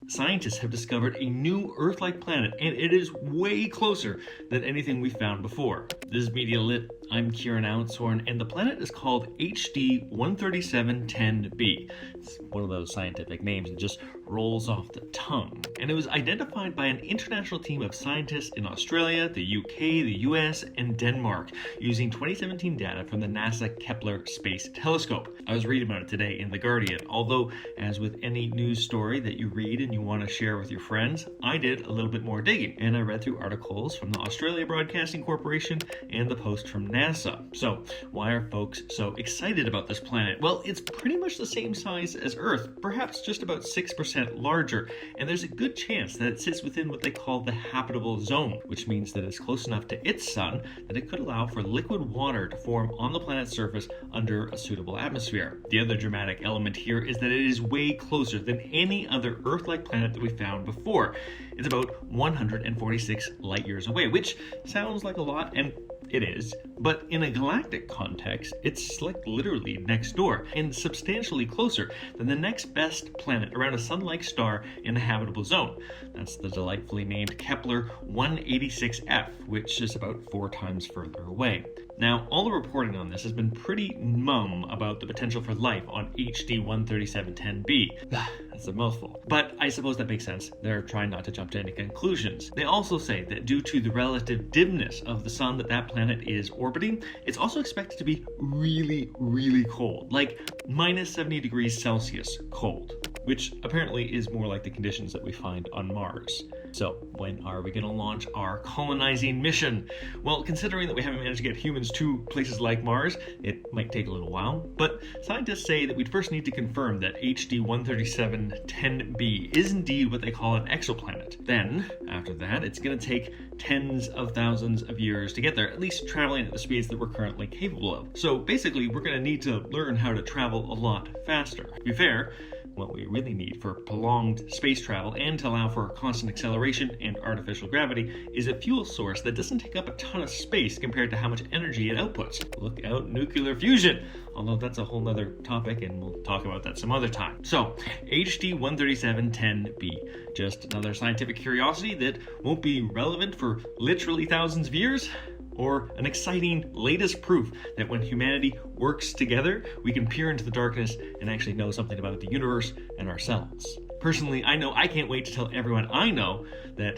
scientists have discovered a new Earth-like planet, and it is way closer than anything we found before. This is Media Lit. I'm Kieran Outshorn, and the planet is called HD 13710b. It's one of those scientific names that just rolls off the tongue. And it was identified by an international team of scientists in Australia, the UK, the US, and Denmark, using 2017 data from the NASA Kepler Space Telescope. I was reading about it today in The Guardian, although, as with any news story that you read and you want to share with your friends, I did a little bit more digging, and I read through articles from the Australia Broadcasting Corporation and the Post from NASA. So, why are folks so excited about this planet? Well, it's pretty much the same size as Earth, perhaps just about 6% larger, and there's a good chance that it sits within what they call the habitable zone, which means that it's close enough to its sun that it could allow for liquid water to form on the planet's surface under a suitable atmosphere. The other dramatic element here is that it is way closer than any other Earth-like planet that we found before. It's about 146 light years away, which sounds like a lot, and it is, but in a galactic context, it's like literally next door and substantially closer than the next best planet around a sun-like star in the habitable zone. That's the delightfully named Kepler 186f, which is about 4 times further away. Now, all the reporting on this has been pretty mum about the potential for life on HD 13710b. That's a mouthful. But I suppose that makes sense. They're trying not to jump to any conclusions. They also say that due to the relative dimness of the sun that planet is orbiting, it's also expected to be really, really cold, like minus 70 degrees Celsius cold, which apparently is more like the conditions that we find on Mars. So, when are we going to launch our colonizing mission? Well, considering that we haven't managed to get humans to places like Mars, it might take a little while, but scientists say that we'd first need to confirm that HD 13710b is indeed what they call an exoplanet. Then, after that, it's going to take tens of thousands of years to get there, at least traveling at the speeds that we're currently capable of. So basically, we're going to need to learn how to travel a lot faster. To be fair, what we really need for prolonged space travel and to allow for constant acceleration and artificial gravity is a fuel source that doesn't take up a ton of space compared to how much energy it outputs. Look out, nuclear fusion! Although that's a whole nother topic and we'll talk about that some other time. So, HD 13710b, just another scientific curiosity that won't be relevant for literally thousands of years? Or an exciting latest proof that when humanity works together, we can peer into the darkness and actually know something about the universe and ourselves. Personally, I know I can't wait to tell everyone I know that